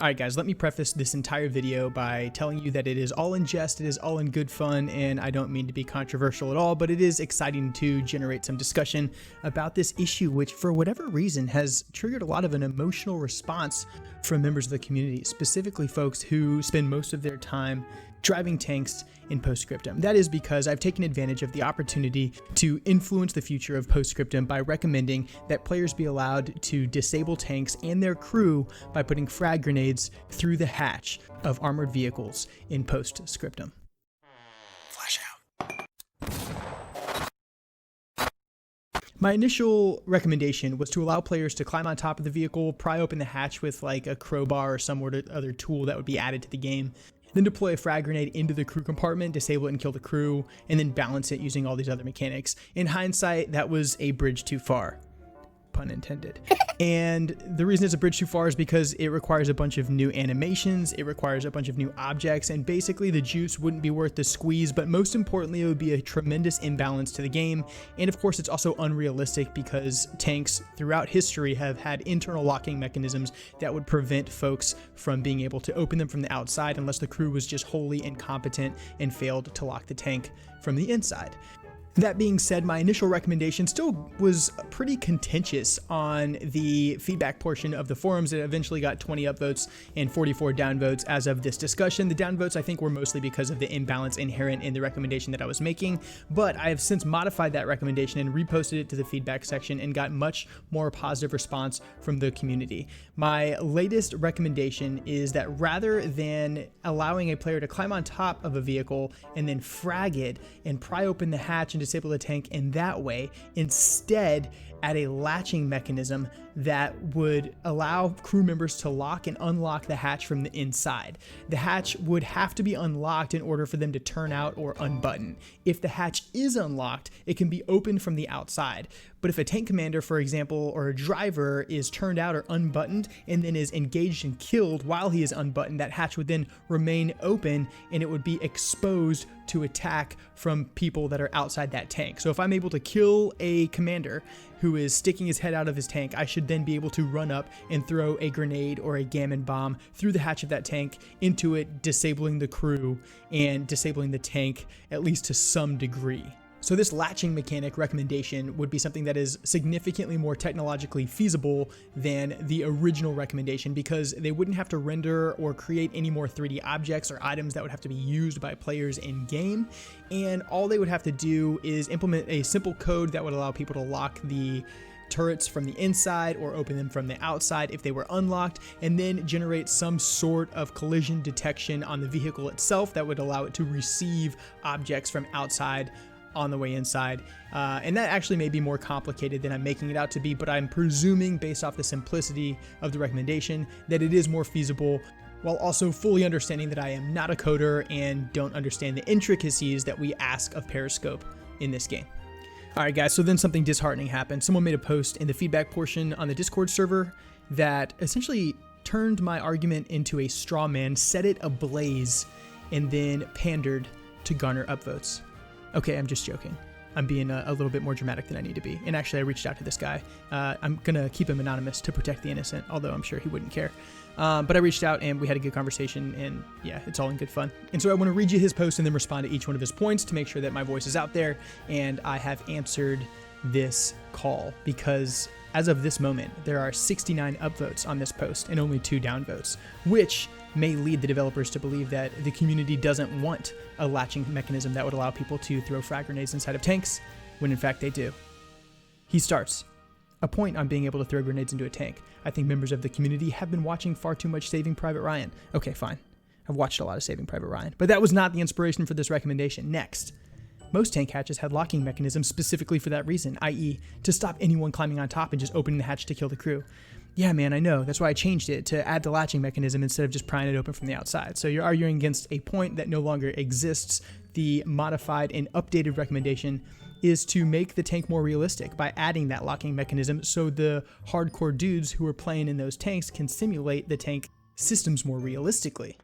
Alright guys, let me preface this entire video by telling you that it is all in jest, it is all in good fun, and I don't mean to be controversial at all, but it is exciting to generate some discussion about this issue, which for whatever reason has triggered a lot of an emotional response from members of the community, specifically folks who spend most of their time driving tanks in Postscriptum. That is because I've taken advantage of the opportunity to influence the future of Postscriptum by recommending that players be allowed to disable tanks and their crew by putting frag grenades through the hatch of armored vehicles in Postscriptum. Flash out. My initial recommendation was to allow players to climb on top of the vehicle, pry open the hatch with like a crowbar or some other tool that would be added to the game, then deploy a frag grenade into the crew compartment, disable it and kill the crew, and then balance it using all these other mechanics. In hindsight, that was a bridge too far. Pun intended. And the reason it's a bridge too far is because it requires a bunch of new animations, it requires a bunch of new objects, and basically the juice wouldn't be worth the squeeze, but most importantly, it would be a tremendous imbalance to the game. And of course, it's also unrealistic because tanks throughout history have had internal locking mechanisms that would prevent folks from being able to open them from the outside unless the crew was just wholly incompetent and failed to lock the tank from the inside. That being said, my initial recommendation still was pretty contentious on the feedback portion of the forums. It eventually got 20 upvotes and 44 downvotes as of this discussion. The downvotes I think were mostly because of the imbalance inherent in the recommendation that I was making, but I have since modified that recommendation and reposted it to the feedback section and got much more positive response from the community. My latest recommendation is that rather than allowing a player to climb on top of a vehicle and then frag it and pry open the hatch and disable the tank in that way, instead add a latching mechanism that would allow crew members to lock and unlock the hatch from the inside. The hatch would have to be unlocked in order for them to turn out or unbutton. If the hatch is unlocked, it can be opened from the outside. But if a tank commander, for example, or a driver is turned out or unbuttoned and then is engaged and killed while he is unbuttoned, that hatch would then remain open and it would be exposed to attack from people that are outside that tank. So if I'm able to kill a commander who is sticking his head out of his tank, I should then be able to run up and throw a grenade or a gammon bomb through the hatch of that tank into it, disabling the crew and disabling the tank at least to some degree. So this latching mechanic recommendation would be something that is significantly more technologically feasible than the original recommendation because they wouldn't have to render or create any more 3D objects or items that would have to be used by players in game. And all they would have to do is implement a simple code that would allow people to lock the turrets from the inside or open them from the outside if they were unlocked, and then generate some sort of collision detection on the vehicle itself that would allow it to receive objects from outside on the way inside. And that actually may be more complicated than I'm making it out to be, but I'm presuming based off the simplicity of the recommendation that it is more feasible, while also fully understanding that I am not a coder and don't understand the intricacies that we ask of Periscope in this game. Alright guys, so then something disheartening happened. Someone made a post in the feedback portion on the Discord server that essentially turned my argument into a straw man, set it ablaze, and then pandered to garner upvotes. Okay, I'm just joking. I'm being a little bit more dramatic than I need to be. And actually, I reached out to this guy. I'm going to keep him anonymous to protect the innocent, although I'm sure he wouldn't care. But I reached out and we had a good conversation, and yeah, it's all in good fun. And so I want to read you his post and then respond to each one of his points to make sure that my voice is out there and I have answered this call, because as of this moment, there are 69 upvotes on this post and only 2 downvotes, which may lead the developers to believe that the community doesn't want a latching mechanism that would allow people to throw frag grenades inside of tanks, when in fact they do. He starts, "A point on being able to throw grenades into a tank. I think members of the community have been watching far too much Saving Private Ryan." Okay, fine. I've watched a lot of Saving Private Ryan, but that was not the inspiration for this recommendation. Next. "Most tank hatches had locking mechanisms specifically for that reason, i.e. to stop anyone climbing on top and just opening the hatch to kill the crew." Yeah, man, I know. That's why I changed it to add the latching mechanism instead of just prying it open from the outside. So you're arguing against a point that no longer exists. The modified and updated recommendation is to make the tank more realistic by adding that locking mechanism so the hardcore dudes who are playing in those tanks can simulate the tank systems more realistically.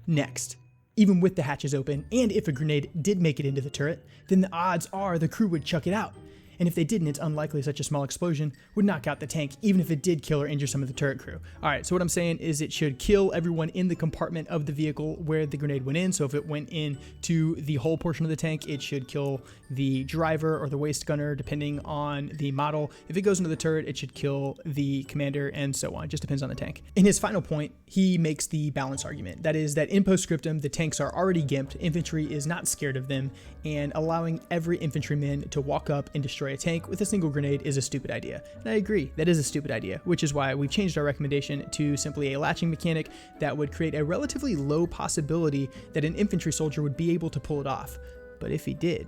Next. Even with the hatches open, and if a grenade did make it into the turret, then the odds are the crew would chuck it out. And if they didn't, it's unlikely such a small explosion would knock out the tank, even if it did kill or injure some of the turret crew. All right, so what I'm saying is it should kill everyone in the compartment of the vehicle where the grenade went in. So if it went into the whole portion of the tank, it should kill the driver or the waist gunner, depending on the model. If it goes into the turret, it should kill the commander, and so on. It just depends on the tank. In his final point, he makes the balance argument. That is that in Postscriptum, the tanks are already gimped, infantry is not scared of them, and allowing every infantryman to walk up and destroy a tank with a single grenade is a stupid idea. And I agree, that is a stupid idea, which is why we've changed our recommendation to simply a latching mechanic that would create a relatively low possibility that an infantry soldier would be able to pull it off. But if he did,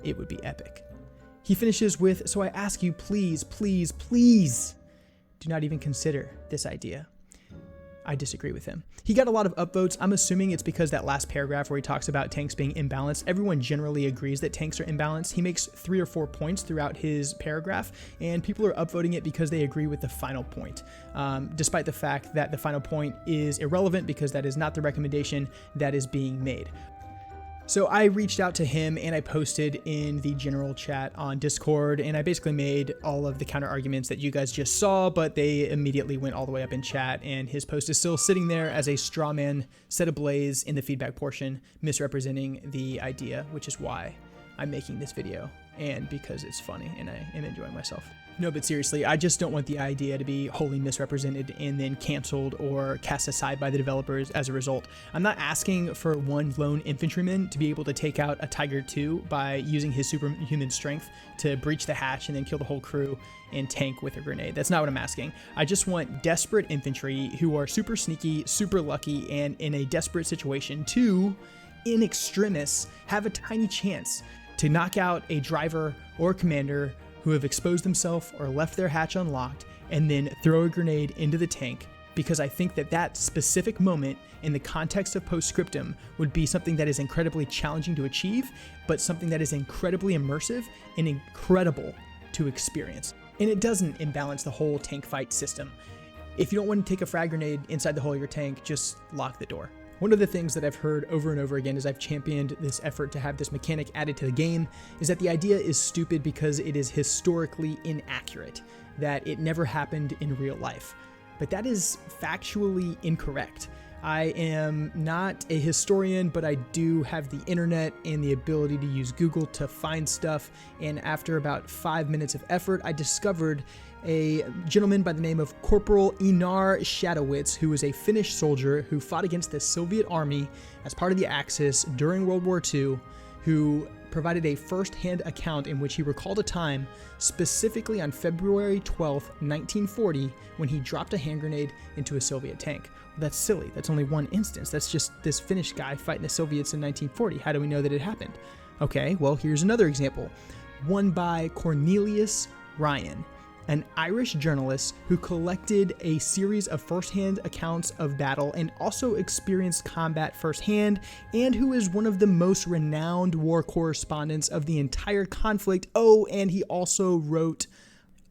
it would be epic. He finishes with, so I ask you, please, please, please, do not even consider this idea. I disagree with him. He got a lot of upvotes. I'm assuming it's because that last paragraph where he talks about tanks being imbalanced, everyone generally agrees that tanks are imbalanced. He makes 3 or 4 points throughout his paragraph, and people are upvoting it because they agree with the final point, despite the fact that the final point is irrelevant because that is not the recommendation that is being made. So I reached out to him and I posted in the general chat on Discord, and I basically made all of the counter arguments that you guys just saw, but they immediately went all the way up in chat, and his post is still sitting there as a straw man set ablaze in the feedback portion, misrepresenting the idea, which is why I'm making this video, and because it's funny and I am enjoying myself. No, but seriously, I just don't want the idea to be wholly misrepresented and then canceled or cast aside by the developers as a result. I'm not asking for one lone infantryman to be able to take out a Tiger II by using his superhuman strength to breach the hatch and then kill the whole crew and tank with a grenade. That's not what I'm asking. I just want desperate infantry who are super sneaky, super lucky, and in a desperate situation to, in extremis, have a tiny chance to knock out a driver or commander who have exposed themselves or left their hatch unlocked, and then throw a grenade into the tank, because I think that that specific moment in the context of Postscriptum would be something that is incredibly challenging to achieve, but something that is incredibly immersive and incredible to experience. And it doesn't imbalance the whole tank fight system. If you don't want to take a frag grenade inside the hull of your tank, just lock the door. One of the things that I've heard over and over again as I've championed this effort to have this mechanic added to the game is that the idea is stupid because it is historically inaccurate, that it never happened in real life. But that is factually incorrect. I am not a historian, but I do have the internet and the ability to use Google to find stuff, and after about 5 minutes of effort, I discovered a gentleman by the name of Corporal Einar Shadowitz, who was a Finnish soldier who fought against the Soviet army as part of the Axis during World War II, who provided a first-hand account in which he recalled a time, specifically on February 12th, 1940, when he dropped a hand grenade into a Soviet tank. Well, that's silly. That's only one instance. That's just this Finnish guy fighting the Soviets in 1940. How do we know that it happened? Okay, well, here's another example. One by Cornelius Ryan, an Irish journalist who collected a series of first-hand accounts of battle and also experienced combat firsthand, and who is one of the most renowned war correspondents of the entire conflict. Oh, and he also wrote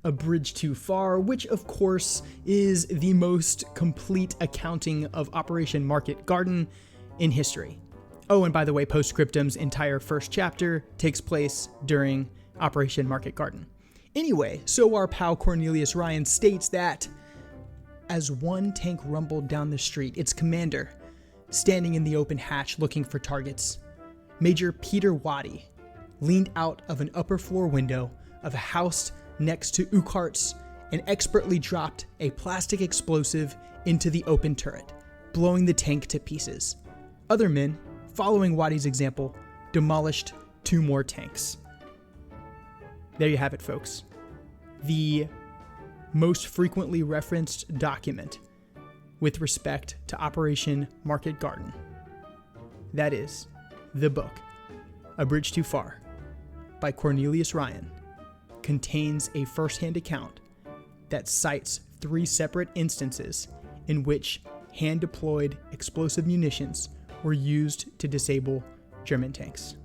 A Bridge Too Far, which of course is the most complete accounting of Operation Market Garden in history. Oh, and by the way, Postscriptum's entire first chapter takes place during Operation Market Garden. Anyway, so our pal Cornelius Ryan states that as one tank rumbled down the street, its commander, standing in the open hatch looking for targets, Major Peter Waddy leaned out of an upper floor window of a house next to Ukart's and expertly dropped a plastic explosive into the open turret, blowing the tank to pieces. Other men, following Waddy's example, demolished 2 more tanks. There you have it, folks. The most frequently referenced document with respect to Operation Market Garden. That is the book, A Bridge Too Far, by Cornelius Ryan, contains a first-hand account that cites 3 separate instances in which hand-deployed explosive munitions were used to disable German tanks.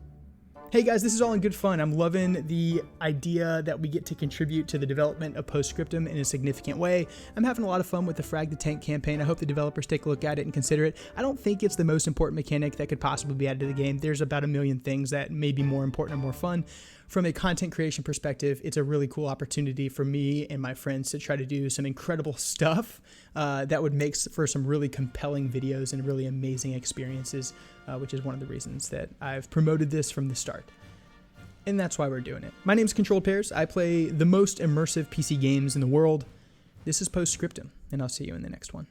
Hey guys, this is all in good fun. I'm loving the idea that we get to contribute to the development of Postscriptum in a significant way. I'm having a lot of fun with the Frag the Tank campaign. I hope the developers take a look at it and consider it. I don't think it's the most important mechanic that could possibly be added to the game. There's about a million things that may be more important or more fun. from a content creation perspective, it's a really cool opportunity for me and my friends to try to do some incredible stuff that would make for some really compelling videos and really amazing experiences, which is one of the reasons that I've promoted this from the start. And that's why we're doing it. My name's Controlled Pairs. I play the most immersive PC games in the world. This is Post Scriptum, and I'll see you in the next one.